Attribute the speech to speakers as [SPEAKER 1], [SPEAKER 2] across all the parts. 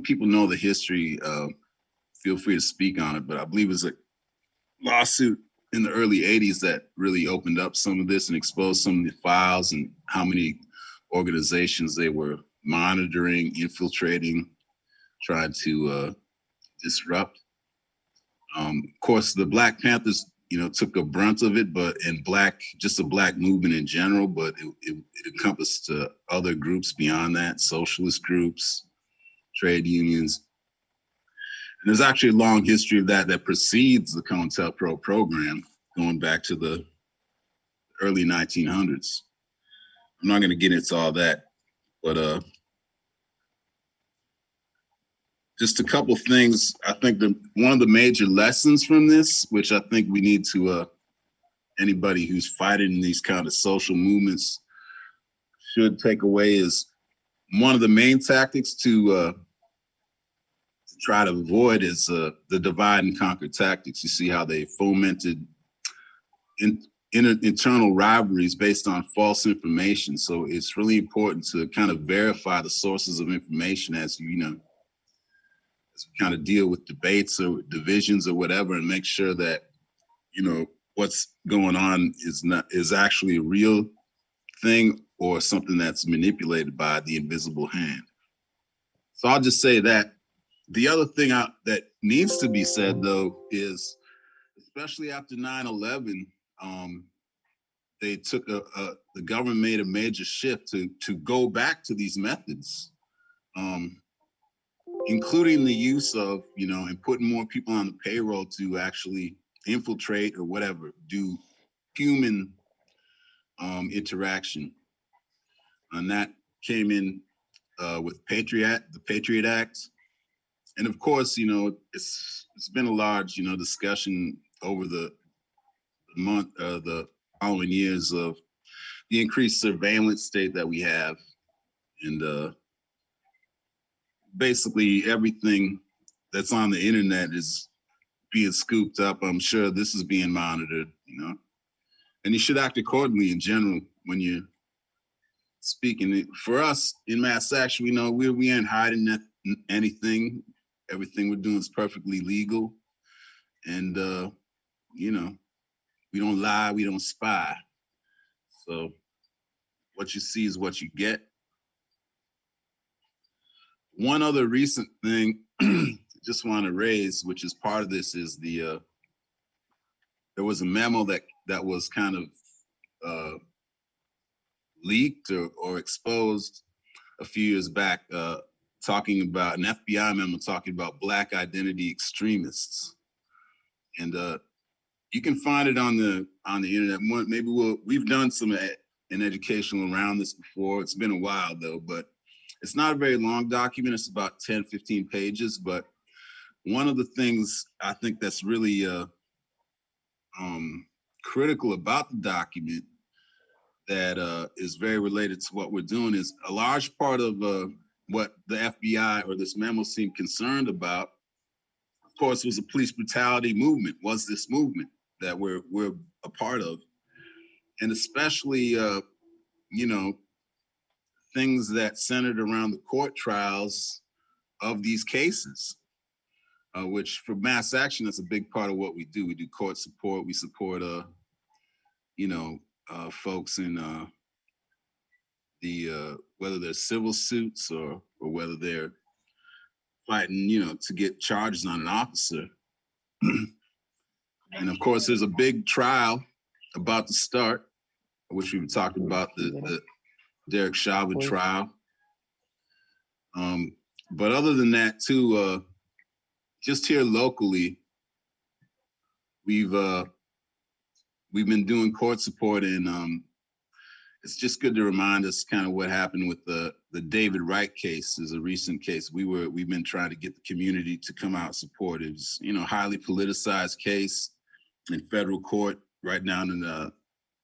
[SPEAKER 1] people know the history, feel free to speak on it, but I believe it was a lawsuit in the early 80s that really opened up some of this and exposed some of the files and how many organizations they were monitoring, infiltrating, trying to disrupt. Of course, the Black Panthers, took a brunt of it, but just the Black movement in general, but it encompassed other groups beyond that, socialist groups, trade unions. And there's actually a long history of that precedes the Cointelpro program, going back to the early 1900s. I'm not going to get into all that, but just a couple things. I think one of the major lessons from this, which I think we need to, anybody who's fighting in these kind of social movements should take away, is one of the main tactics to try to avoid is the divide and conquer tactics. You see how they fomented internal rivalries based on false information. So it's really important to kind of verify the sources of information as we kind of deal with debates or divisions or whatever, and make sure that what's going on is actually a real thing or something that's manipulated by the invisible hand. So I'll just say that. The other thing that needs to be said, though, is especially after 9/11, they took the government made a major shift to go back to these methods, including the use of, and putting more people on the payroll to actually infiltrate or whatever, do human interaction. And that came in with the Patriot Act. And of course, it's been a large, discussion over the following years of the increased surveillance state that we have, and basically everything that's on the internet is being scooped up. I'm sure this is being monitored, and you should act accordingly in general when you're speaking. For us in mass action, we ain't hiding anything. Everything we're doing is perfectly legal. And, we don't lie, we don't spy. So what you see is what you get. One other recent thing I just want to raise, which is part of this, is there was a memo that was kind of leaked or exposed a few years back, talking about an FBI memo talking about Black identity extremists, and you can find it on the internet. Maybe we've done an educational around this before. It's been a while though, but it's not a very long document. It's about 10, 15 pages. But one of the things I think that's really critical about the document that is very related to what we're doing is a large part of what the FBI or this memo seemed concerned about, of course, was a police brutality movement, was this movement that we're a part of. And especially, things that centered around the court trials of these cases, which for mass action, that's a big part of what we do. We do court support. We support, folks in whether they're civil suits or whether they're fighting, to get charges on an officer. And of course, there's a big trial about to start, which we've talked about, the Derek Chauvin trial. But other than that, too, just here locally, we've been doing court support, and it's just good to remind us kind of what happened with the David Wright case. Is a recent case. We've been trying to get the community to come out and support. It was, highly politicized case in federal court right down in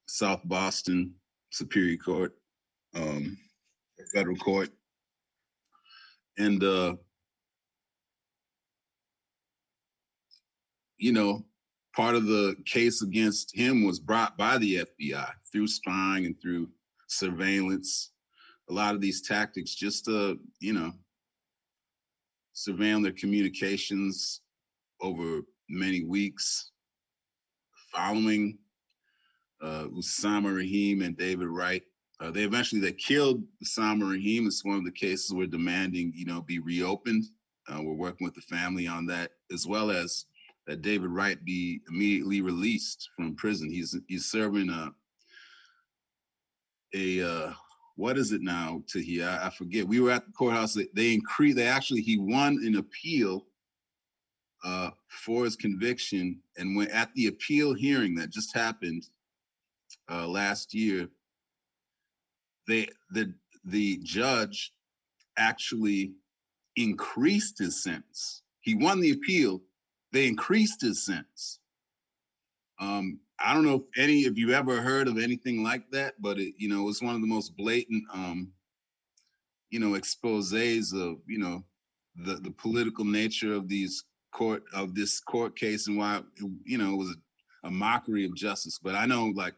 [SPEAKER 1] South Boston Superior Court, federal court, and part of the case against him was brought by the FBI through spying and through surveillance. A lot of these tactics just to, surveilling their communications over many weeks following Osama Rahim and David Wright. They killed Osama Rahim. It's one of the cases we're demanding, be reopened. We're working with the family on that, as well as that David Wright be immediately released from prison. He's serving what is it now, Tahia? I forget. We were at the courthouse. He won an appeal for his conviction, and when at the appeal hearing that just happened last year, the judge actually increased his sentence. He won the appeal. They increased his sentence. I don't know if any of you ever heard of anything like that, but it's one of the most blatant, exposés of, the political nature of this court case and why, it was a mockery of justice. But I know, like,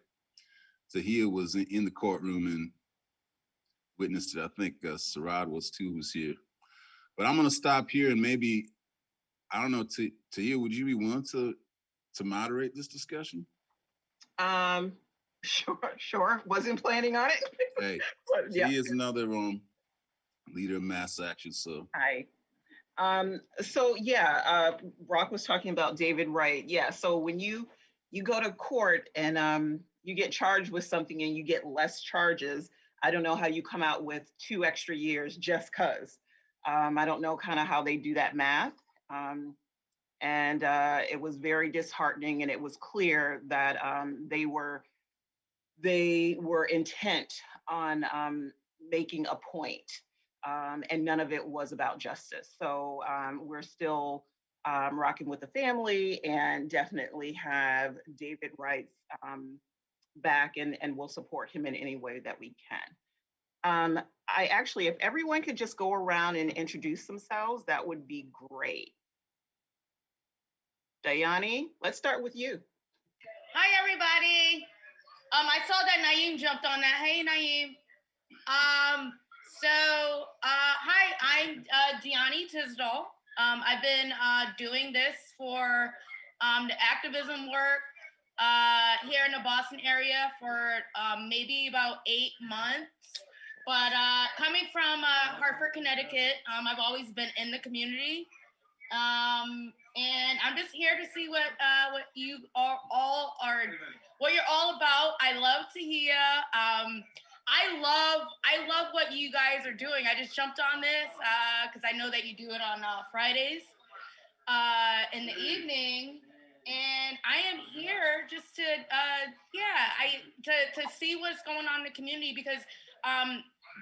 [SPEAKER 1] Tahia was in the courtroom and witnessed it. I think Sarad was too, who's here. But I'm going to stop here and maybe, I don't know, Tahia, would you be willing to moderate this discussion?
[SPEAKER 2] Sure. Wasn't planning on it.
[SPEAKER 1] Hey,
[SPEAKER 2] yeah.
[SPEAKER 1] He is another leader of mass action. So
[SPEAKER 2] hi. Brock was talking about David Wright. Yeah. So when you go to court and you get charged with something and you get less charges, I don't know how you come out with 2 extra years just cause. I don't know kind of how they do that math. And it was very disheartening, and it was clear that they were intent on making a point, and none of it was about justice. So we're still rocking with the family, and definitely have David Wright's back, and we'll support him in any way that we can. If everyone could just go around and introduce themselves, that would be great. Dayani, let's start with you.
[SPEAKER 3] Hi, everybody. I saw that Nain jumped on that. Hey, Nain. Hi, I'm Giovanni Tisdale. I've been doing this for the activism work here in the Boston area for maybe about 8 months. But coming from Hartford, Connecticut, I've always been in the community. And I'm just here to see what you all are, what you're all about. I love to hear. I love what you guys are doing. I just jumped on this because I know that you do it on Fridays in the evening, and I am here just to see what's going on in the community because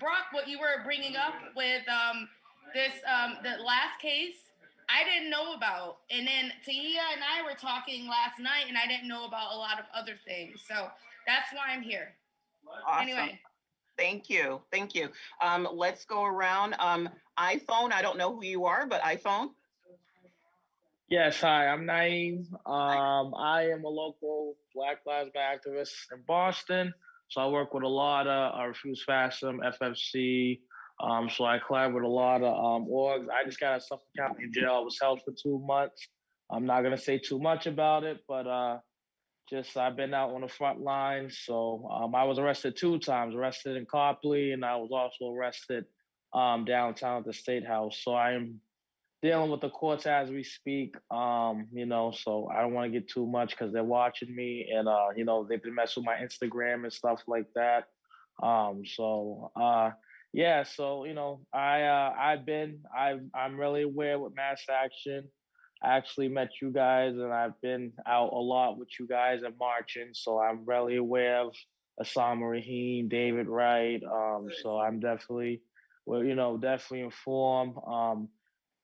[SPEAKER 3] Brock, what you were bringing up with the last case, I didn't know about. And then Tahia and I were talking last night, and I didn't know about a lot of other things. So that's why I'm here.
[SPEAKER 2] Awesome.
[SPEAKER 3] Anyway.
[SPEAKER 2] Thank you. Let's go around. iPhone, I don't know who you are, but iPhone.
[SPEAKER 4] Yes, hi, I'm Nain. I am a local Black Lives Matter activist in Boston. So I work with a lot of Refuse FASM, FFC. So I collab with a lot of orgs. I just got out of Suffolk County Jail. I was held for 2 months. I'm not gonna say too much about it, but I've been out on the front line. So I was arrested 2 times, arrested in Copley, and I was also arrested downtown at the State House. So I am dealing with the courts as we speak, so I don't want to get too much because they're watching me and, they've been messing with my Instagram and stuff like that. I'm really aware with mass action. I actually met you guys and I've been out a lot with you guys and marching. So I'm really aware of Osama Rahim, David Wright. So I'm definitely informed.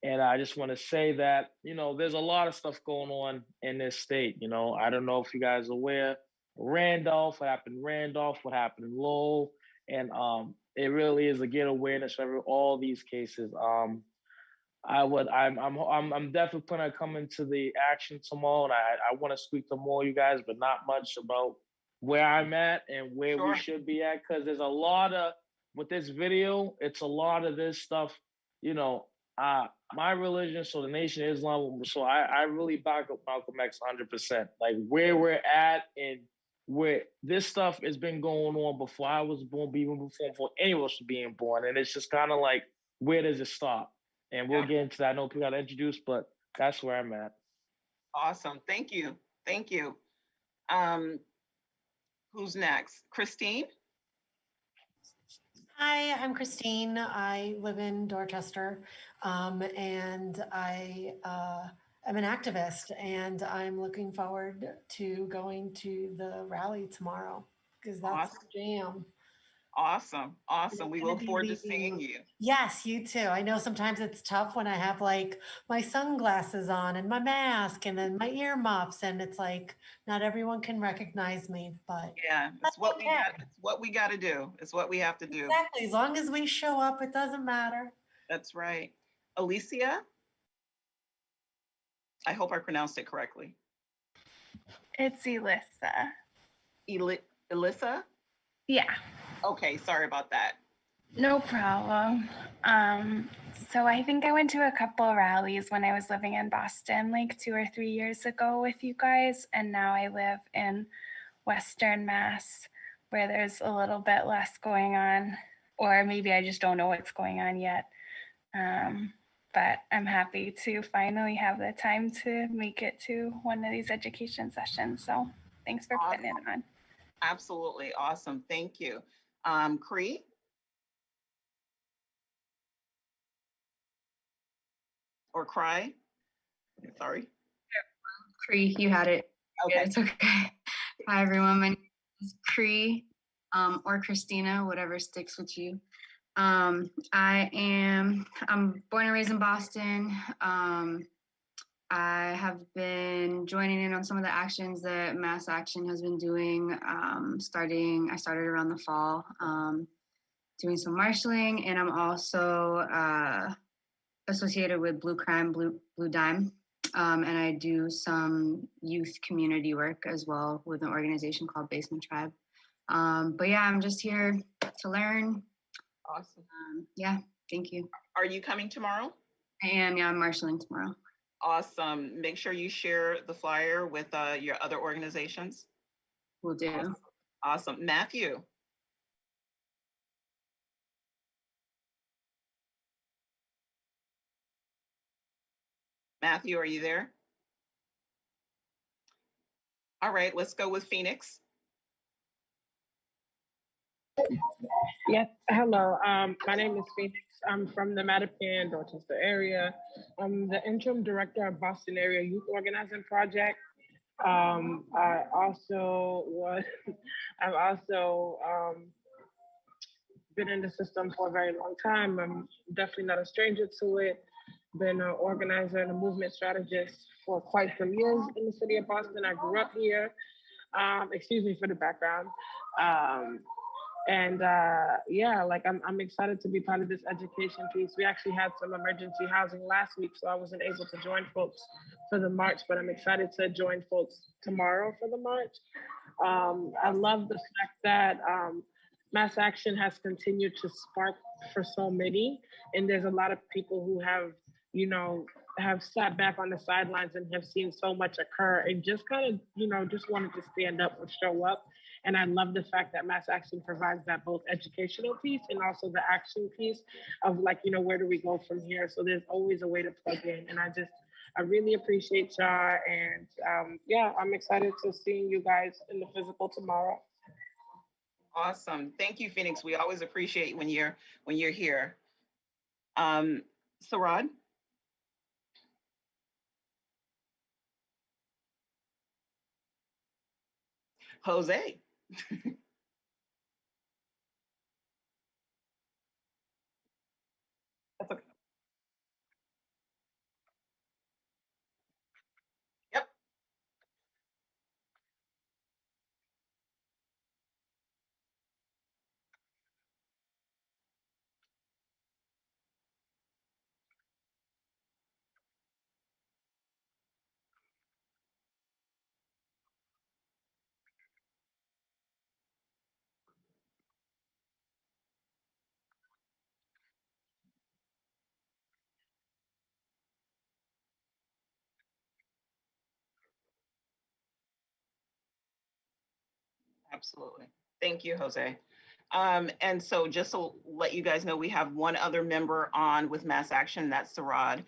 [SPEAKER 4] And I just want to say that, there's a lot of stuff going on in this state. I don't know if you guys are aware, what happened in Lowell. And it really is a get awareness for all these cases. I'm definitely going to come into the action tomorrow. And I want to speak to more of you guys, but not much about where I'm at and where we should be at. Because there's a lot of, with this video, it's a lot of this stuff, my religion, so the Nation of Islam, so I really back up Malcolm X 100%. Like where we're at and where this stuff has been going on before I was born, even before any of us were being born. And it's just kind of like, where does it stop? And we'll get into that. I know people got to introduce, but that's where I'm at.
[SPEAKER 2] Awesome. Thank you. Thank you. Who's next? Christine?
[SPEAKER 5] Hi, I'm Christine. I live in Dorchester, and I am an activist, and I'm looking forward to going to the rally tomorrow because that's
[SPEAKER 2] Awesome.
[SPEAKER 5] the jam.
[SPEAKER 2] Awesome. Awesome. We look forward to seeing you.
[SPEAKER 5] Yes, you too. I know sometimes it's tough when I have like my sunglasses on and my mask and then my earmuffs, and it's like not everyone can recognize me, but
[SPEAKER 2] yeah, it's what we got. It's what we got to do. It's what we have to do.
[SPEAKER 5] Exactly. As long as we show up, it doesn't matter.
[SPEAKER 2] That's right. Alicia? I hope I pronounced it correctly.
[SPEAKER 6] It's Elissa.
[SPEAKER 2] Elissa?
[SPEAKER 6] Yeah.
[SPEAKER 2] Okay, sorry about that.
[SPEAKER 6] No problem. So I think I went to a couple of rallies when I was living in Boston like 2 or 3 years ago with you guys, and now I live in Western Mass where there's a little bit less going on, or maybe I just don't know what's going on yet. But I'm happy to finally have the time to make it to one of these education sessions. So thanks for putting it on.
[SPEAKER 2] Absolutely awesome. Thank you. Cree? Or Cry? Sorry.
[SPEAKER 7] Cree, you had it.
[SPEAKER 2] Okay.
[SPEAKER 7] It's okay. Hi, everyone. My name is Cree, or Christina, whatever sticks with you. I'm born and raised in Boston. I have been joining in on some of the actions that Mass Action has been doing. I started around the fall, doing some marshalling, and I'm also associated with Blue Crime, Blue Dime. And I do some youth community work as well with an organization called Basement Tribe. But yeah, I'm just here to learn.
[SPEAKER 2] Awesome.
[SPEAKER 7] Yeah, thank you.
[SPEAKER 2] Are you coming tomorrow?
[SPEAKER 7] I am, yeah, I'm marshalling tomorrow.
[SPEAKER 2] Awesome. Make sure you share the flyer with your other organizations.
[SPEAKER 7] Will do.
[SPEAKER 2] Awesome. Matthew. Matthew, are you there? All right, let's go with Phoenix.
[SPEAKER 8] Yes, hello. My name is Phoenix. I'm from the Mattapan, Dorchester area. I'm the interim director of Boston Area Youth Organizing Project. I also was, I've also been in the system for a very long time. I'm definitely not a stranger to it. Been an organizer and a movement strategist for quite some years in the city of Boston. I grew up here. Excuse me for the background. Yeah, like I'm excited to be part of this education piece. We actually had some emergency housing last week, so I wasn't able to join folks for the march, but I'm excited to join folks tomorrow for the march. I love the fact that mass action has continued to spark for so many, and there's a lot of people who have sat back on the sidelines and have seen so much occur and just kind of, just wanted to stand up and show up. And I love the fact that mass action provides that both educational piece and also the action piece of where do we go from here? So there's always a way to plug in. And I really appreciate y'all. And I'm excited to seeing you guys in the physical tomorrow.
[SPEAKER 2] Awesome. Thank you, Phoenix. We always appreciate when you're here. Sarad? Jose. That's okay. Yep. Absolutely. Thank you, Jose. And so just to let you guys know, we have one other member on with Mass Action, that's Sarad.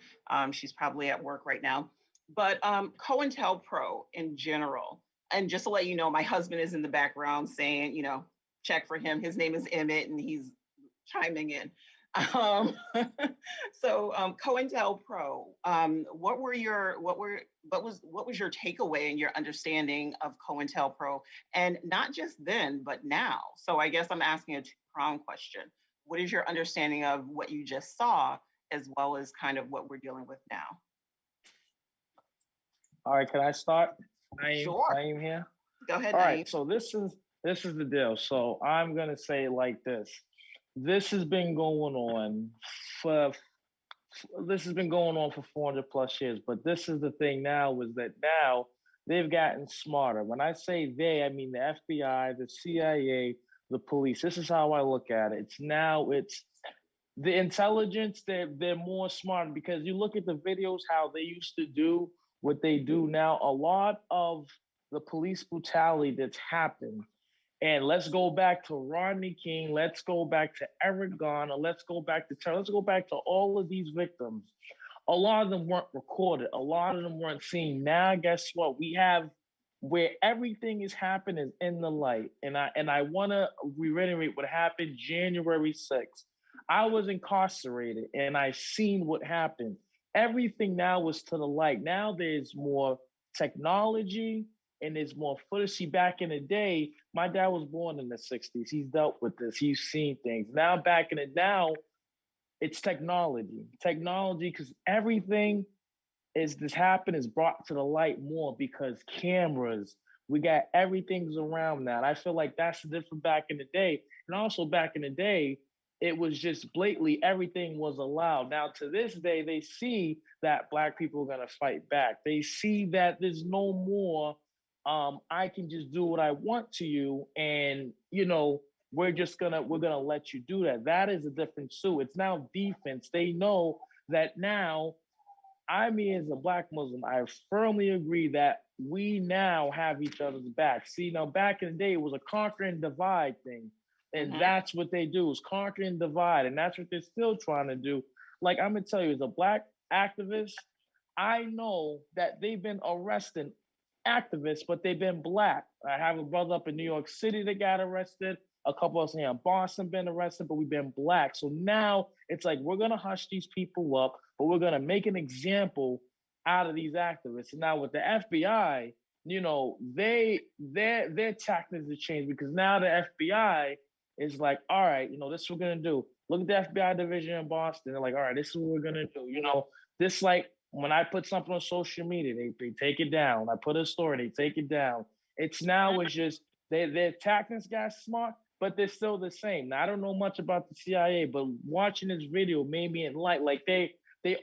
[SPEAKER 2] She's probably at work right now. But COINTELPRO in general, and just to let you know, my husband is in the background saying, check for him. His name is Emmett, and he's chiming in. So COINTELPRO, what was your takeaway and your understanding of COINTELPRO, and not just then but now? So I guess I'm asking a two-pronged question. What is your understanding of what you just saw, as well as kind of what we're dealing with now?
[SPEAKER 4] All right, can I start?
[SPEAKER 2] Sure.
[SPEAKER 4] Naim here.
[SPEAKER 2] Go ahead.
[SPEAKER 4] All
[SPEAKER 2] Naim.
[SPEAKER 4] right, so this is the deal. So I'm gonna say it like this. This has been going on for 400 plus years. But this is the thing now, is that now they've gotten smarter. When I say they, I mean the FBI, the CIA, the police. This is how I look at it. It's the intelligence. They're more smart, because you look at the videos, how they used to do what they do now. A lot of the police brutality that's happened. And let's go back to Rodney King. Let's go back to Eric Garner. Let's go back to Let's go back to all of these victims. A lot of them weren't recorded. A lot of them weren't seen. Now, guess what? We have where everything is happening in the light. And I want to reiterate what happened January 6th. I was incarcerated, and I seen what happened. Everything now was to the light. Now there's more technology, and there's more footage. See, back in the day, my dad was born in the 60s. He's dealt with this. He's seen things. Now, it's technology. Technology, because everything this happened is brought to the light more, because cameras, we got everything's around that. I feel like that's different back in the day. And also back in the day, it was just blatantly everything was allowed. Now, to this day, they see that Black people are going to fight back. They see that there's no more I can just do what I want to you, and we're gonna let you do that. That is a different suit. It's now defense. They know that now. I mean, as a Black Muslim, I firmly agree that we now have each other's back. See, now back in the day, it was a conquer and divide thing, and that's what they do, is conquer and divide, and that's what they're still trying to do. Like, I'm gonna tell you, as a Black activist, I know that they've been arresting activists, but they've been Black. I have a brother up in New York City that got arrested. A couple of us here in Boston been arrested, but we've been Black. So now it's like, we're gonna hush these people up, but we're gonna make an example out of these activists. And now with the FBI, their tactics have changed, because now the FBI is like, all right, this is what we're gonna do. Look at the FBI division in Boston. They're like, all right, this is what we're gonna do. This, like, when I put something on social media, they take it down. I put a story, they take it down. It's just their tactics got smart, but they're still the same. Now, I don't know much about the CIA, but watching this video made me enlightened. Like, they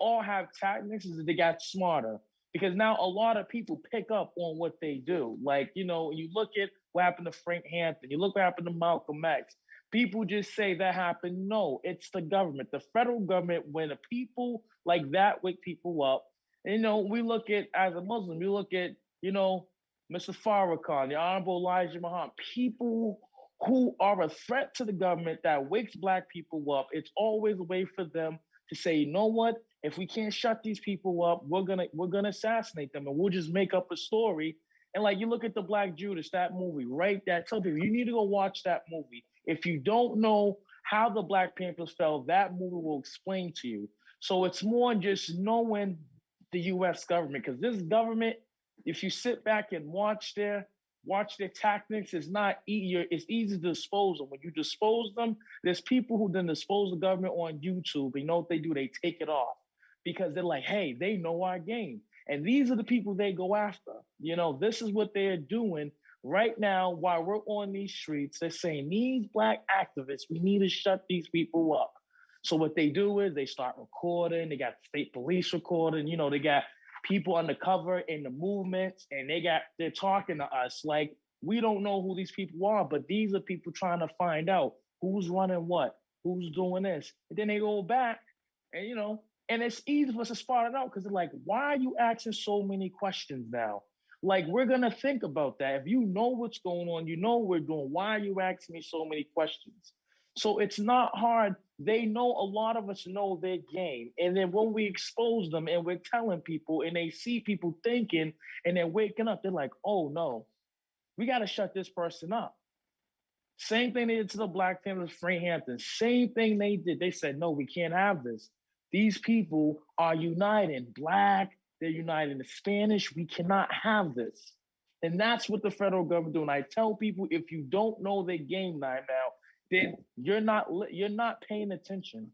[SPEAKER 4] all have tactics, that they got smarter, because now a lot of people pick up on what they do. Like, you look at what happened to Frank Hampton, you look what happened to Malcolm X. People just say that happened. No, it's the government, the federal government. When the people like that wake people up, we look at, as a Muslim, we look at, Mr. Farrakhan, the Honorable Elijah Muhammad, people who are a threat to the government that wakes Black people up. It's always a way for them to say, you know what? If we can't shut these people up, we're gonna assassinate them, and we'll just make up a story. And like, you look at the Black Judas, that movie, right? That tell people, you need to go watch that movie. If you don't know how the Black Panthers fell, that movie will explain to you. So it's more just knowing the U.S. government, because this government, if you sit back and watch their tactics, it's not easier. It's easy to dispose them. When you dispose them, there's people who then dispose the government on YouTube. You know what they do? They take it off, because they're like, hey, they know our game. And these are the people they go after. This is what they're doing right now while we're on these streets. They're saying, these Black activists, we need to shut these people up. So what they do is they start recording. They got state police recording. They got people undercover in the movements, and they're talking to us like, we don't know who these people are, but these are people trying to find out who's running what, who's doing this. And then they go back, and and it's easy for us to spot it out, because they're like, why are you asking so many questions now? Like, we're going to think about that. If you know what's going on, you know what we're doing. Why are you asking me so many questions? So it's not hard. They know, a lot of us know their game. And then when we expose them and we're telling people and they see people thinking and they're waking up, they're like, oh no, we got to shut this person up. Same thing they did to the Black families of Hampton. Same thing they did. They said, no, we can't have this. These people are uniting. Black, they're uniting the Spanish. We cannot have this. And that's what the federal government doing. I tell people, if you don't know their game right now, then you're not paying attention.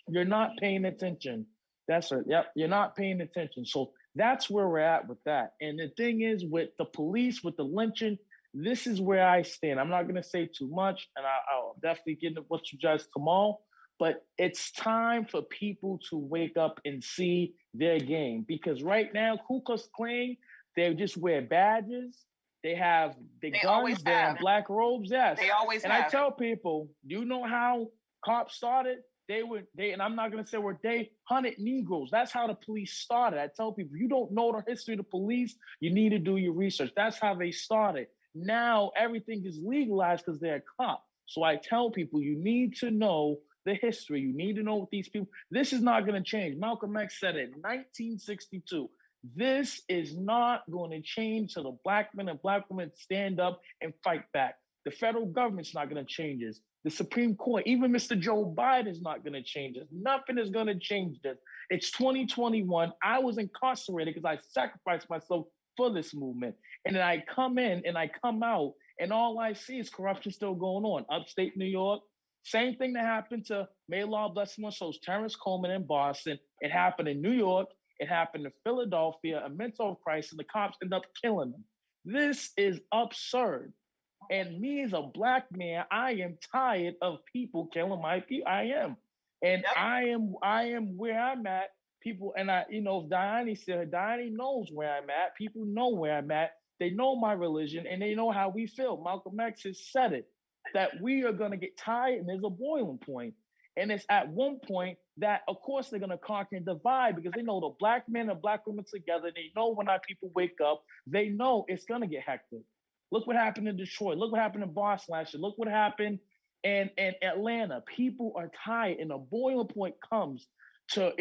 [SPEAKER 4] You're not paying attention. That's it. Yep, you're not paying attention. So that's where we're at with that. And the thing is, with the police, with the lynching, this is where I stand. I'm not going to say too much, and I'll definitely get into what you guys tomorrow. But it's time for people to wake up and see their game. Because right now, Ku Klux Klan, they just wear badges. They have the guns. They have black robes. Yes.
[SPEAKER 2] They always
[SPEAKER 4] and
[SPEAKER 2] have.
[SPEAKER 4] I tell people, do you know how cops started? And I'm not going to say they hunted Negroes. That's how the police started. I tell people, you don't know the history of the police, you need to do your research. That's how they started. Now everything is legalized because they're a cop. So I tell people, you need to know the history. You need to know what these people, this is not going to change. Malcolm X said it in 1962. This is not going to change till the Black men and Black women stand up and fight back. The federal government's not going to change this. The Supreme Court, even Mr. Joe Biden is not going to change this. Nothing is going to change this. It's 2021. I was incarcerated because I sacrificed myself for this movement. And then I come in and I come out and all I see is corruption still going on. Upstate New York, same thing that happened to Maylard Blessing Souls, Terrence Coleman in Boston. It happened in New York. It happened in Philadelphia, a mental crisis, and the cops end up killing them. This is absurd. And me as a Black man, I am tired of people killing my people. I am. And I am where I'm at. People, and if Diane said, Diane knows where I'm at. People know where I'm at. They know my religion and they know how we feel. Malcolm X has said it, that we are going to get tired and there's a boiling point. And it's at one point that, of course, they're going to conquer and divide because they know the Black men and Black women together. They know when our people wake up, they know it's going to get hectic. Look what happened in Detroit. Look what happened in Boston last year. Look what happened in Atlanta. People are tired, and the boiling point comes to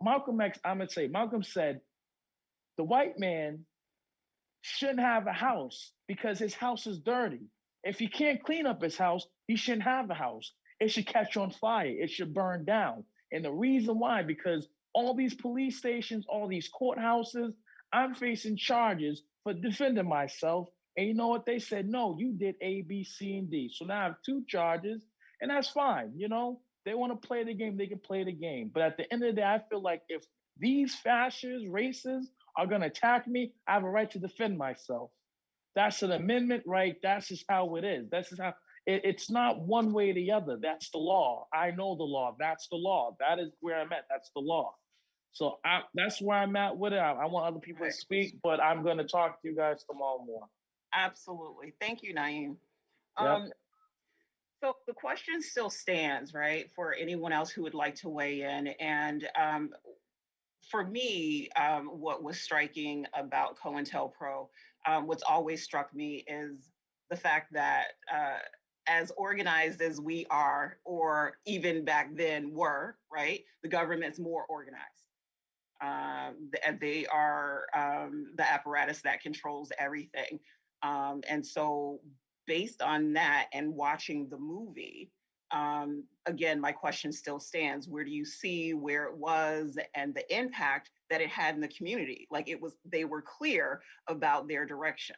[SPEAKER 4] Malcolm X, I'm going to say, Malcolm said, the white man shouldn't have a house because his house is dirty. If he can't clean up his house, he shouldn't have a house. It should catch on fire. It should burn down. And the reason why, because all these police stations, all these courthouses, I'm facing charges for defending myself. And you know what? They said, no, you did A, B, C, and D. So now I have 2 charges, and that's fine. They want to play the game, they can play the game. But at the end of the day, I feel like if these fascists, racists are going to attack me, I have a right to defend myself. That's an amendment right. That's just how it is. That's just how it's not one way or the other. That's the law. I know the law. That's the law. That is where I'm at. That's the law. So that's where I'm at with it. I want other people to speak, but I'm going to talk to you guys tomorrow morning.
[SPEAKER 2] Absolutely. Thank you, Nain.
[SPEAKER 4] Yep.
[SPEAKER 2] So the question still stands, right, for anyone else who would like to weigh in. And for me, what was striking about Cointelpro, what's always struck me is the fact that as organized as we are, or even back then were, right, the government's more organized. They are the apparatus that controls everything. And so based on that and watching the movie, again, my question still stands. Where do you see where it was and the impact that it had in the community? Like they were clear about their direction.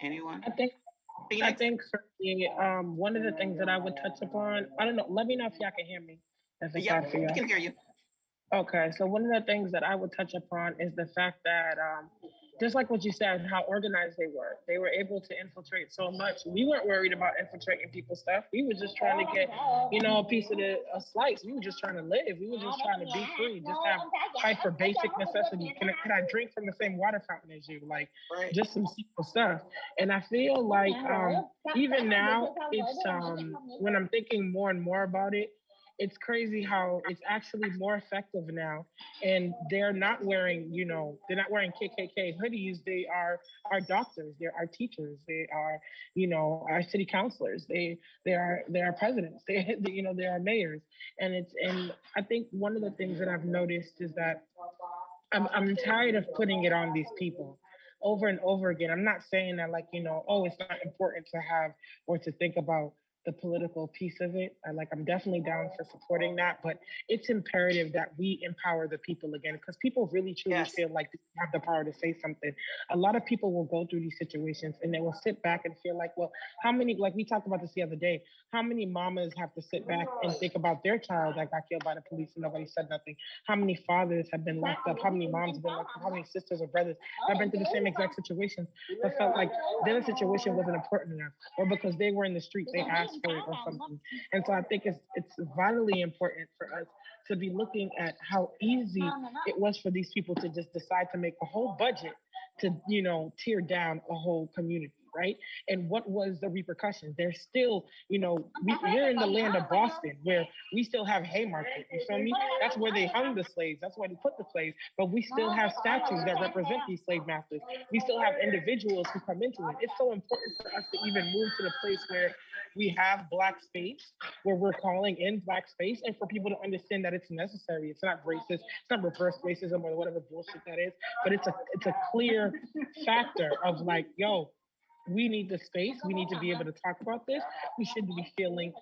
[SPEAKER 2] Anyone?
[SPEAKER 8] I think for me, one of the things that I would touch upon, I don't know, let me know if y'all can hear me.
[SPEAKER 2] Yeah, we can hear you.
[SPEAKER 8] Okay, so one of the things that I would touch upon is the fact that, just like what you said, how organized they were. They were able to infiltrate so much. We weren't worried about infiltrating people's stuff. We were just trying to get, a piece of a slice. We were just trying to live. We were just trying to be free, just fight for basic necessities. Can I drink from the same water fountain as you? Like, just some simple stuff. And I feel like even now, it's when I'm thinking more and more about it, it's crazy how it's actually more effective now. And they're not wearing, they're not wearing KKK hoodies. They are our doctors, they're our teachers, they are, our city councilors, they are presidents, they are mayors. And I think one of the things that I've noticed is that I'm tired of putting it on these people over and over again. I'm not saying that oh, it's not important to have or to think about the political piece of it. I'm definitely down for supporting that, but it's imperative that we empower the people again, because people really truly
[SPEAKER 2] Yes.
[SPEAKER 8] feel like they have the power to say something. A lot of people will go through these situations and they will sit back and feel like, well, how many, like we talked about this the other day, how many mamas have to sit back and think about their child that got killed by the police and nobody said nothing? How many fathers have been locked up? How many moms have been locked up? How many sisters or brothers have been through the same exact situations but felt like their situation wasn't important enough, or because they were in the street, they asked for it or something. And so I think it's vitally important for us to be looking at how easy it was for these people to just decide to make a whole budget to, tear down a whole community, right? And what was the repercussions? There's still, we're in the land of Boston where we still have Haymarket, you feel me? That's where they hung the slaves. That's where they put the slaves. But we still have statues that represent these slave masters. We still have individuals who come into it. It's so important for us to even move to the place where we have Black space, where we're calling in Black space, and for people to understand that it's necessary. It's not racist. It's not reverse racism or whatever bullshit that is, but it's a clear factor of like, yo, we need the space. We need to be able to talk about this. We shouldn't be feeling,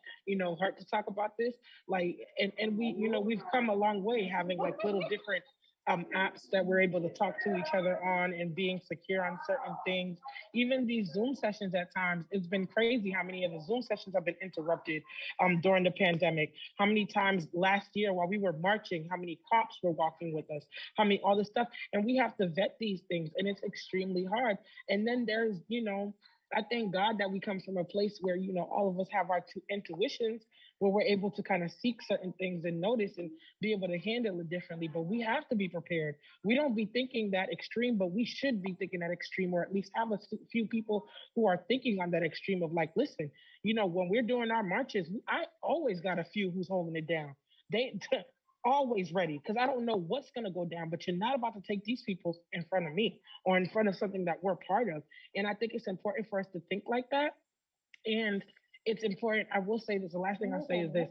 [SPEAKER 8] hurt to talk about this. And we, we've come a long way having like little different apps that we're able to talk to each other on and being secure on certain things. Even these Zoom sessions at times, it's been crazy how many of the Zoom sessions have been interrupted during the pandemic. How many times last year while we were marching, how many cops were walking with us, how many, all this stuff. And we have to vet these things, and it's extremely hard. And then there's, I thank God that we come from a place where, all of us have our two intuitions, where we're able to kind of seek certain things and notice and be able to handle it differently. But we have to be prepared. We don't be thinking that extreme, but we should be thinking that extreme, or at least have a few people who are thinking on that extreme of like, listen, when we're doing our marches, I always got a few who's holding it down. They always ready, because I don't know what's going to go down, but you're not about to take these people in front of me or in front of something that we're part of. And I think it's important for us to think like that. And it's important. I will say this. The last thing I'll say is this,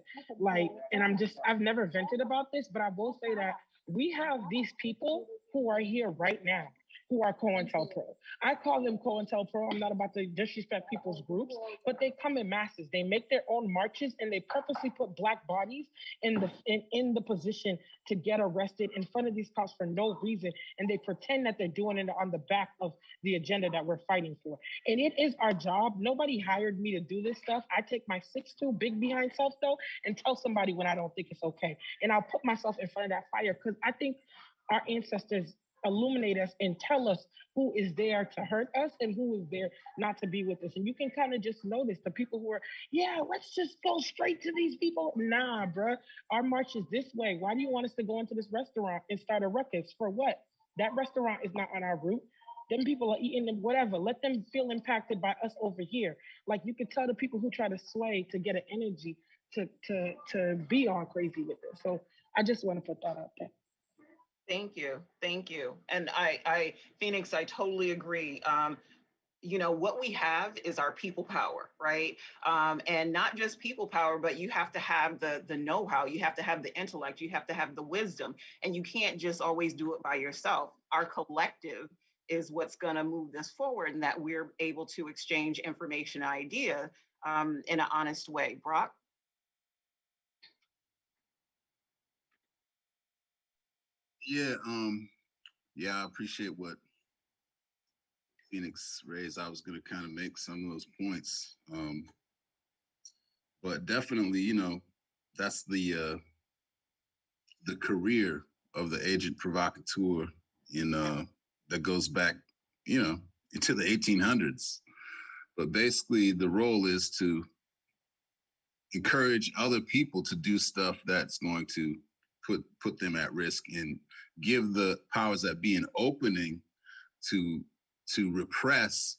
[SPEAKER 8] I've never vented about this, but I will say that we have these people who are here right now, who are Cointelpro. I call them Cointelpro. I'm not about to disrespect people's groups, but they come in masses. They make their own marches, and they purposely put Black bodies in the position to get arrested in front of these cops for no reason. And they pretend that they're doing it on the back of the agenda that we're fighting for. And it is our job. Nobody hired me to do this stuff. I take my 6'2" big behind self though and tell somebody when I don't think it's okay. And I'll put myself in front of that fire, because I think our ancestors illuminate us and tell us who is there to hurt us and who is there not to be with us. And you can kind of just notice the people who are, yeah, let's just go straight to these people. Nah, bruh, our march is this way. Why do you want us to go into this restaurant and start a ruckus? For what? That restaurant is not on our route. Them people are eating them, whatever. Let them feel impacted by us over here. Like, you could tell the people who try to sway to get an energy to be all crazy with it. So I just want to put that out there.
[SPEAKER 2] Thank you. And Phoenix, I totally agree. What we have is our people power, right? And not just people power, but you have to have the know-how, you have to have the intellect, you have to have the wisdom, and you can't just always do it by yourself. Our collective is what's going to move this forward, and that we're able to exchange information, idea in an honest way. Brock?
[SPEAKER 1] Yeah, I appreciate what Phoenix raised. I was going to kind of make some of those points, but definitely, that's the career of the Agent Provocateur that goes back, into the 1800s. But basically, the role is to encourage other people to do stuff that's going to put them at risk, and give the powers that be an opening to repress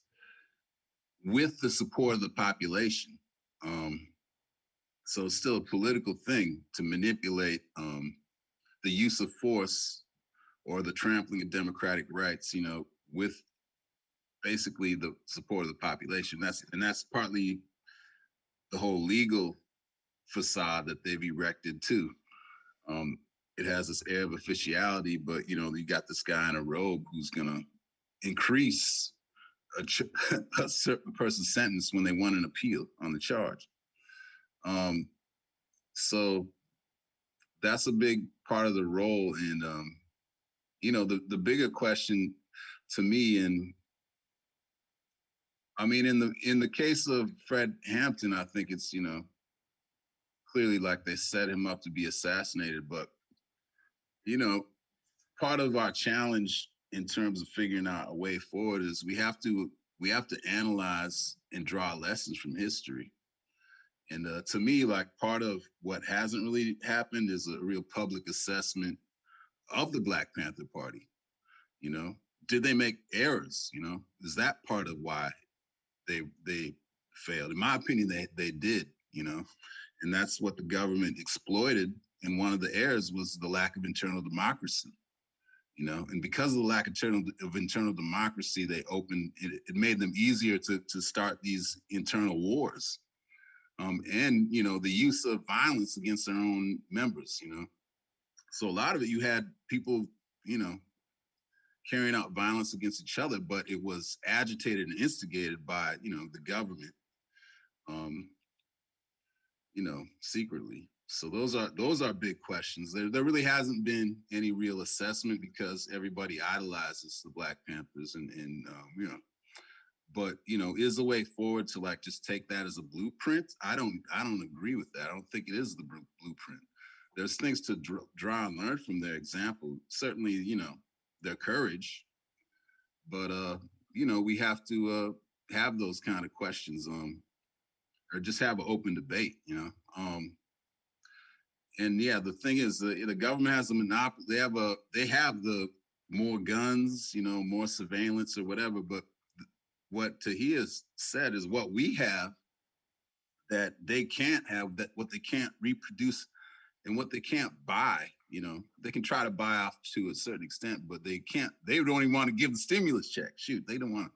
[SPEAKER 1] with the support of the population. So it's still a political thing to manipulate the use of force or the trampling of democratic rights, with basically the support of the population. That's partly the whole legal facade that they've erected too. It has this air of officiality, but you got this guy in a robe who's gonna increase a certain person's sentence when they want an appeal on the charge. So that's a big part of the role. And the bigger question to me, and I mean, in the case of Fred Hampton, I think it's clearly like they set him up to be assassinated. But part of our challenge in terms of figuring out a way forward is we have to analyze and draw lessons from history. And to me, like, part of what hasn't really happened is a real public assessment of the Black Panther Party. Did they make errors? Is that part of why they failed? In my opinion, they did. And that's what the government exploited. And one of the errors was the lack of internal democracy. And because of the lack of internal democracy, it made them easier to start these internal wars. And the use of violence against their own members. So a lot of it, you had people carrying out violence against each other, but it was agitated and instigated by the government, secretly. So those are big questions. There really hasn't been any real assessment because everybody idolizes the Black Panthers, and but is a way forward to like just take that as a blueprint? I don't agree with that. I don't think it is the blueprint. There's things to draw and learn from their example. Certainly, their courage, but we have to have those kind of questions, or just have an open debate. And yeah, the thing is, the government has a monopoly. They have the more guns, more surveillance or whatever. But what Tahia said is what we have that they can't have, that what they can't reproduce and what they can't buy. They can try to buy off to a certain extent, but they can't. They don't even want to give the stimulus check. Shoot, they don't want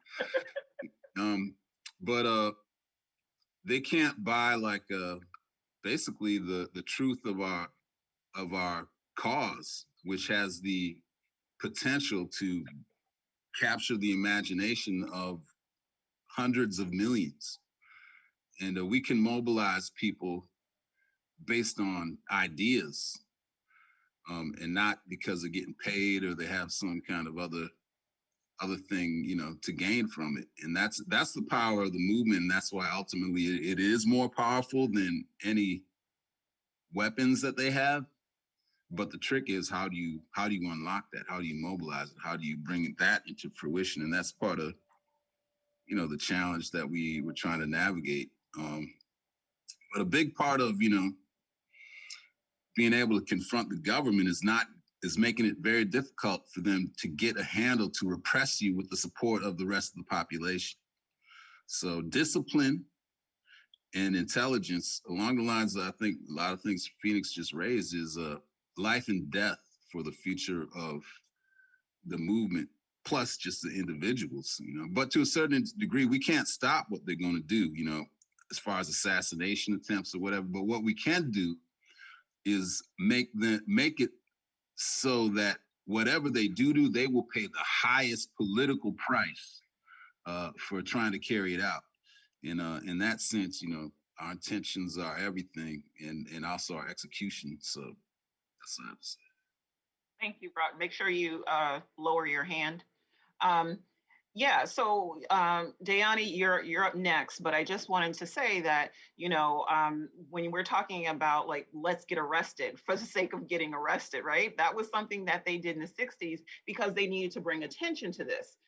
[SPEAKER 1] to. But they can't buy like basically the truth of our cause, which has the potential to capture the imagination of hundreds of millions. And we can mobilize people based on ideas, and not because they're getting paid or they have some kind of other thing, to gain from it. And that's the power of the movement. And that's why ultimately it is more powerful than any weapons that they have. But the trick is how do you unlock that? How do you mobilize it? How do you bring that into fruition? And that's part of the challenge that we were trying to navigate. But a big part of being able to confront the government is making it very difficult for them to get a handle to repress you with the support of the rest of the population. So discipline and intelligence, along the lines of, I think, a lot of things Phoenix just raised, is life and death for the future of the movement, plus just the individuals. But to a certain degree, we can't stop what they're going to do, as far as assassination attempts or whatever. But what we can do is make it so that whatever they do, they will pay the highest political price for trying to carry it out. And in that sense, our intentions are everything, and also our execution. So that's what I have to say.
[SPEAKER 2] Thank you, Brock. Make sure you lower your hand. Yeah, so Dayani, you're up next, but I just wanted to say that, when we're talking about like, let's get arrested for the sake of getting arrested, right? That was something that they did in the 60s because they needed to bring attention to this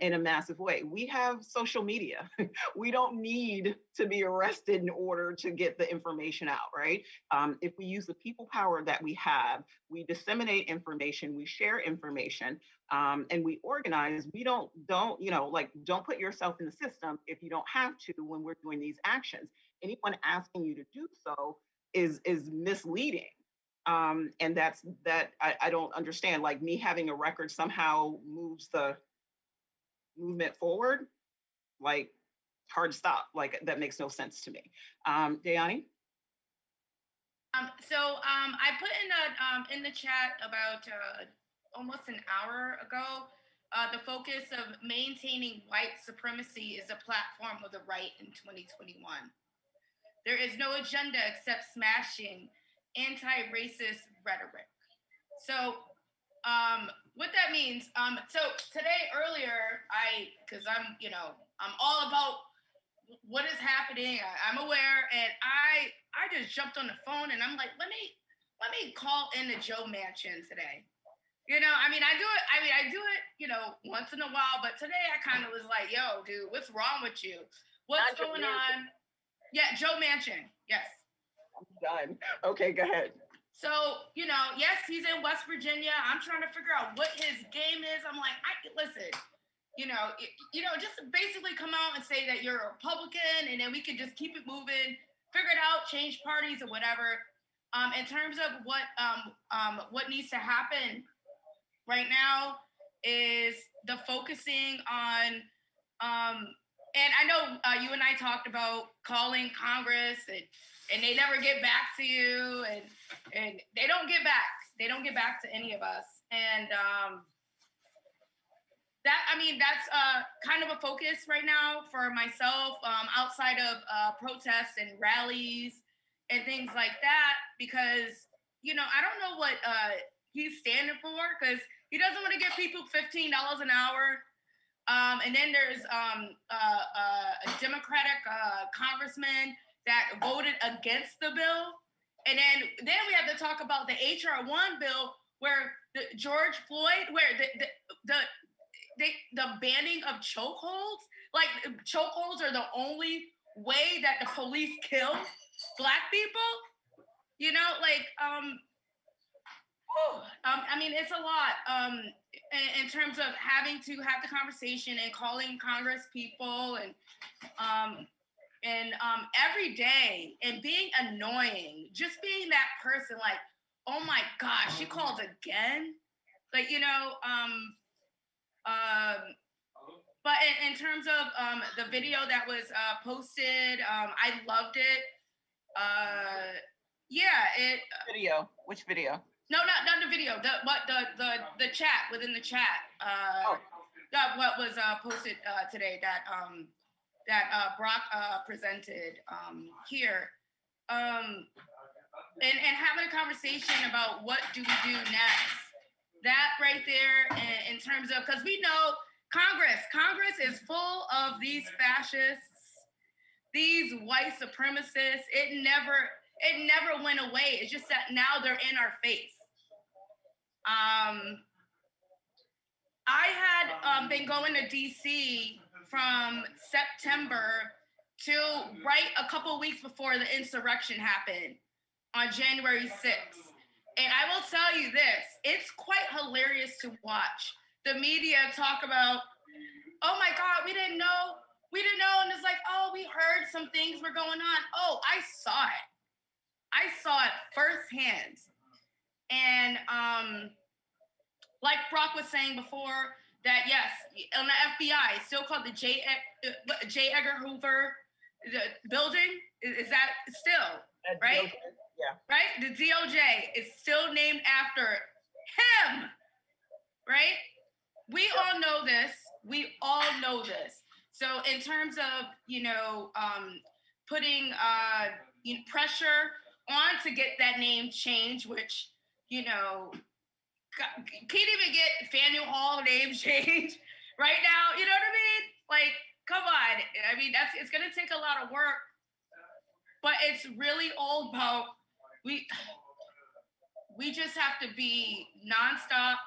[SPEAKER 2] in a massive way. We have social media. We don't need to be arrested in order to get the information out, right? If we use the people power that we have, we disseminate information, we share information, and we organize. We don't put yourself in the system if you don't have to when we're doing these actions. anyone asking you to do so is misleading. And that I don't understand. Like, me having a record somehow moves the movement forward. Like, hard to stop. Like, that makes no sense to me. Dayani?
[SPEAKER 3] I put in the chat about almost an hour ago. The focus of maintaining white supremacy is a platform of the right in 2021. There is no agenda except smashing anti-racist rhetoric. So what that means, so today earlier, because I'm all about what is happening. I'm aware, and I just jumped on the phone, and I'm like, let me call in the Joe Manchin today. I do it, once in a while, but today I kind of was like, yo, dude, what's wrong with you? What's going on? Yeah, Joe Manchin. Yes.
[SPEAKER 2] I'm done. Okay, go ahead.
[SPEAKER 3] So, yes, he's in West Virginia. I'm trying to figure out what his game is. I'm like, listen, just basically come out and say that you're a Republican, and then we can just keep it moving, figure it out, change parties or whatever. In terms of what needs to happen right now is the focusing on, and I know you and I talked about calling Congress, and they never get back to you, and they don't get back. They don't get back to any of us. And that's kind of a focus right now for myself, outside of protests and rallies and things like that, because, I don't know what he's standing for, because he doesn't want to give people $15 an hour. And then there's a Democratic congressman that voted against the bill. And then we have to talk about the HR 1 bill, where the George Floyd, where the banning of chokeholds, like chokeholds are the only way that the police kill Black people, it's a lot in terms of having to have the conversation and calling Congress people and every day, and being annoying, just being that person, like, oh my gosh, she called again, but in terms of the video that was posted, I loved it.
[SPEAKER 2] Video? Which video?
[SPEAKER 3] No, not the video. The chat within the chat. What was posted today that Brock presented here, and having a conversation about what do we do next. That right there, in terms of, because we know Congress is full of these fascists, these white supremacists. It never went away. It's just that now they're in our face. I had been going to DC from September to right a couple of weeks before the insurrection happened on January 6th. And I will tell you this, it's quite hilarious to watch the media talk about, oh my God, we didn't know. And it's like, oh, we heard some things were going on. Oh, I saw it firsthand. And like Brock was saying before, that yes, on the FBI, it's still called the J. Edgar Hoover building. Is that still, right?
[SPEAKER 2] DOJ, yeah.
[SPEAKER 3] Right? The DOJ is still named after him, right? We all know this. So in terms of, putting pressure on to get that name changed, which, can't even get Faneuil Hall name change right now. You know what I mean? Like, come on. I mean, it's going to take a lot of work, but it's really all about, we just have to be nonstop.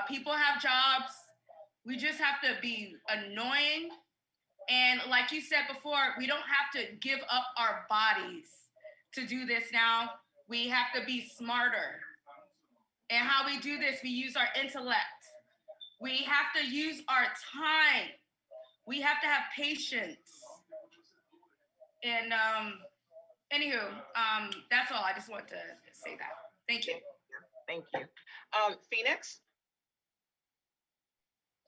[SPEAKER 3] People have jobs. We just have to be annoying. And like you said before, we don't have to give up our bodies to do this now. We have to be smarter. And how we do this, we use our intellect. We have to use our time. We have to have patience. And anywho, that's all. I just want to say that. Thank you.
[SPEAKER 2] Thank you. Phoenix?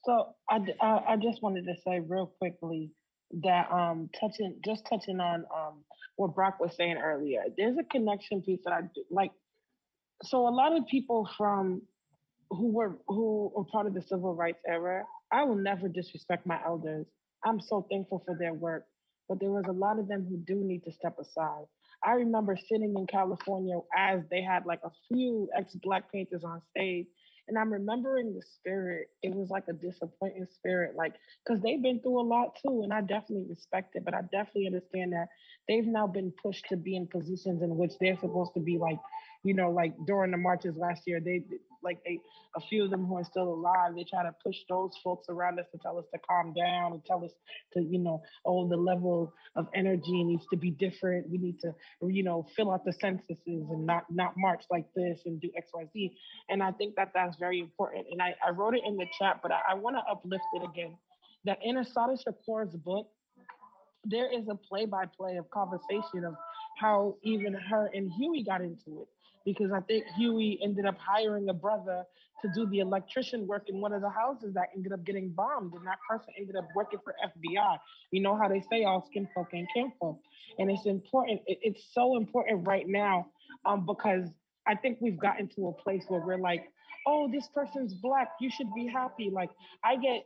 [SPEAKER 8] So I just wanted to say real quickly that touching on what Brock was saying earlier. There's a connection piece that I do, like. So a lot of people who were part of the civil rights era, I will never disrespect my elders. I'm so thankful for their work, but there was a lot of them who do need to step aside. I remember sitting in California as they had like a few ex-Black painters on stage, and I'm remembering the spirit. It was like a disappointing spirit, like because they've been through a lot too, and I definitely respect it, but I definitely understand that they've now been pushed to be in positions in which they're supposed to be like, like during the marches last year, a few of them who are still alive, they try to push those folks around us to tell us to calm down and tell us to, oh, the level of energy needs to be different. We need to, fill out the censuses and not march like this and do X, Y, Z. And I think that that's very important. And I wrote it in the chat, but I want to uplift it again. That in Assata Shakur's book, there is a play-by-play of conversation of how even her and Huey got into it. Because I think Huey ended up hiring a brother to do the electrician work in one of the houses that ended up getting bombed. And that person ended up working for FBI. You know how they say all skin folk and kinfolk. And it's important. It's so important right now because I think we've gotten to a place where we're like, oh, this person's Black, you should be happy. Like I get,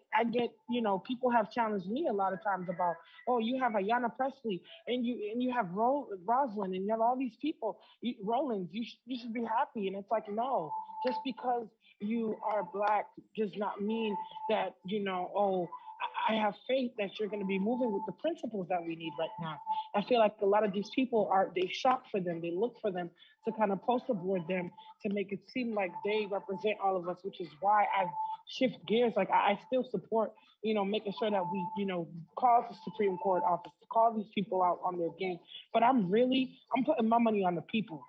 [SPEAKER 8] people have challenged me a lot of times about, oh, you have Ayanna Presley and you have Rosalind and you have all these people, Rollins, you should be happy. And it's like, no, just because you are Black does not mean that, I have faith that you're going to be moving with the principles that we need right now. I feel like a lot of these people they shop for them, they look for them to kind of poster board them to make it seem like they represent all of us, which is why I shift gears. Like I still support, making sure that we, call the Supreme Court office, call these people out on their game. But I'm putting my money on the people.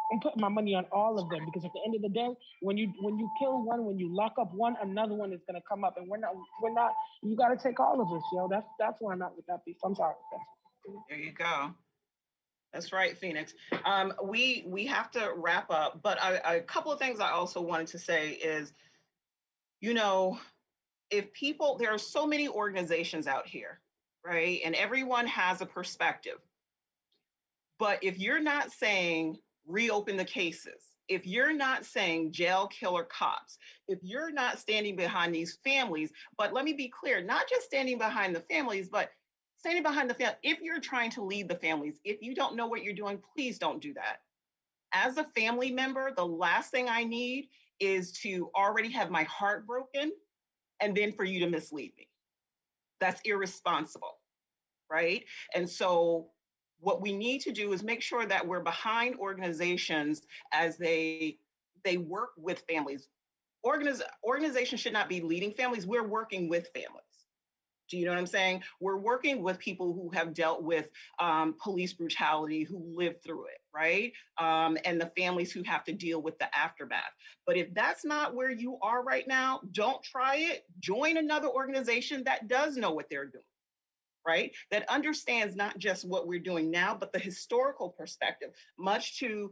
[SPEAKER 8] I'm putting my money on all of them because at the end of the day, when you kill one, when you lock up one, another one is gonna come up, and we're not. You got to take all of us, yo. That's where I'm at with that piece. I'm sorry.
[SPEAKER 2] There you go. That's right, Phoenix. We have to wrap up, but a couple of things I also wanted to say is, if people, there are so many organizations out here, right, and everyone has a perspective, but if you're not saying reopen the cases, if you're not saying jail killer cops, if you're not standing behind these families, but let me be clear, not just standing behind the families, but standing behind the family. If you're trying to lead the families, if you don't know what you're doing, please don't do that. As a family member, the last thing I need is to already have my heart broken and then for you to mislead me. That's irresponsible, right? And so what we need to do is make sure that we're behind organizations as they work with families. Organizations should not be leading families. We're working with families. Do you know what I'm saying? We're working with people who have dealt with police brutality, who lived through it, right? And the families who have to deal with the aftermath. But if that's not where you are right now, don't try it. Join another organization that does know what they're doing, right? That understands not just what we're doing now, but the historical perspective. Much to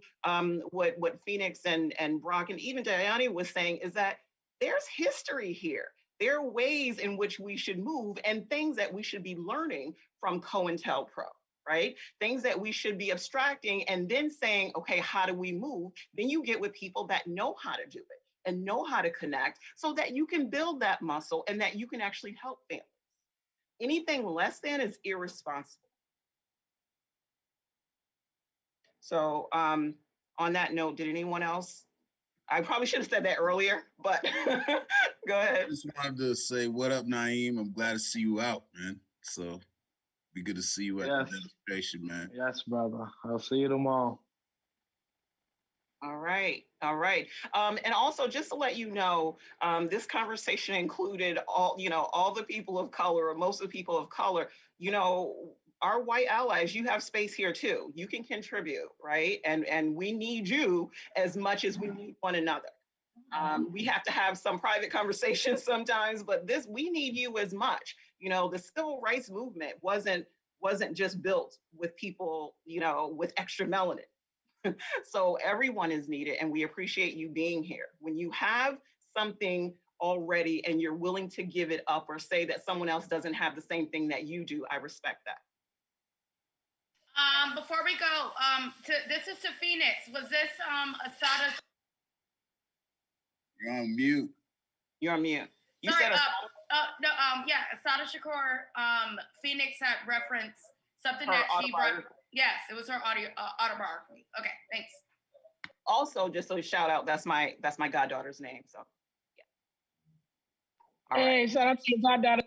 [SPEAKER 2] what Phoenix and Brock and even Diane was saying is that there's history here. There are ways in which we should move and things that we should be learning from Cointelpro, right? Things that we should be abstracting and then saying, okay, how do we move? Then you get with people that know how to do it and know how to connect so that you can build that muscle and that you can actually help families. Anything less than is irresponsible. So on that note, did anyone else? I probably should have said that earlier, but go ahead.
[SPEAKER 1] I just wanted to say, what up, Nain? I'm glad to see you out, man. So be good to see you at the demonstration, man.
[SPEAKER 4] Yes, brother. I'll see you tomorrow.
[SPEAKER 2] All right. All right. And also just to let you know, this conversation included all the people of color, or most of the people of color, our white allies. You have space here too. You can contribute, right? And we need you as much as we need one another. We have to have some private conversations sometimes, but we need you as much. The civil rights movement wasn't wasn't just built with people, you know, with extra melanin. So everyone is needed, and we appreciate you being here. When you have something already and you're willing to give it up or say that someone else doesn't have the same thing that you do, I respect that.
[SPEAKER 3] Before we go, this is to Phoenix. Was this Asada?
[SPEAKER 1] You're on mute.
[SPEAKER 2] You're on mute. You
[SPEAKER 3] Sorry,
[SPEAKER 2] said
[SPEAKER 3] no, yeah, Asada Shakur, Phoenix had referenced something
[SPEAKER 2] Her
[SPEAKER 3] that she brought.
[SPEAKER 2] autobiography.
[SPEAKER 3] Yes, it was her autobiography. Okay, thanks.
[SPEAKER 2] also, just so shout out, that's my goddaughter's name. So yeah. All
[SPEAKER 8] Hey,
[SPEAKER 2] right.
[SPEAKER 8] shout out to your goddaughter.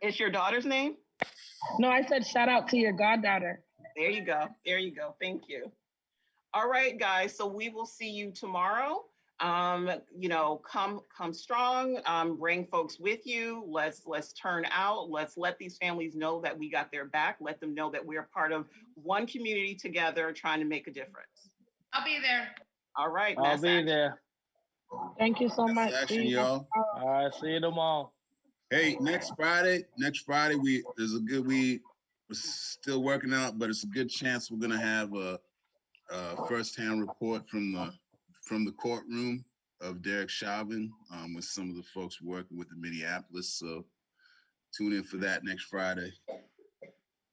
[SPEAKER 2] It's your daughter's name?
[SPEAKER 8] No, I said shout out to your goddaughter.
[SPEAKER 2] There you go. There you go. Thank you. All right, guys. So we will see you tomorrow. You know, come strong. Bring folks with you. Let's turn out. Let's let these families know that we got their back. Let them know that we're part of one community together, trying to make a difference.
[SPEAKER 3] I'll be there.
[SPEAKER 2] All right.
[SPEAKER 4] I'll be there.
[SPEAKER 8] Thank you so much.
[SPEAKER 1] Action,
[SPEAKER 8] See you.
[SPEAKER 1] y'all.
[SPEAKER 4] All right, see you tomorrow.
[SPEAKER 1] Hey, next Friday, we're still working out, but it's a good chance we're gonna have a first-hand report from the courtroom of Derek Chauvin with some of the folks working with the Minneapolis. So tune in for that next Friday.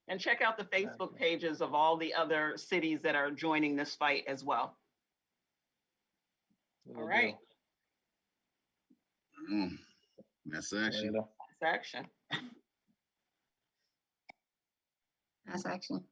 [SPEAKER 2] And check out the Facebook pages of all the other cities that are joining this fight as well. All right.
[SPEAKER 1] That's action.
[SPEAKER 2] That's action.
[SPEAKER 7] That's action.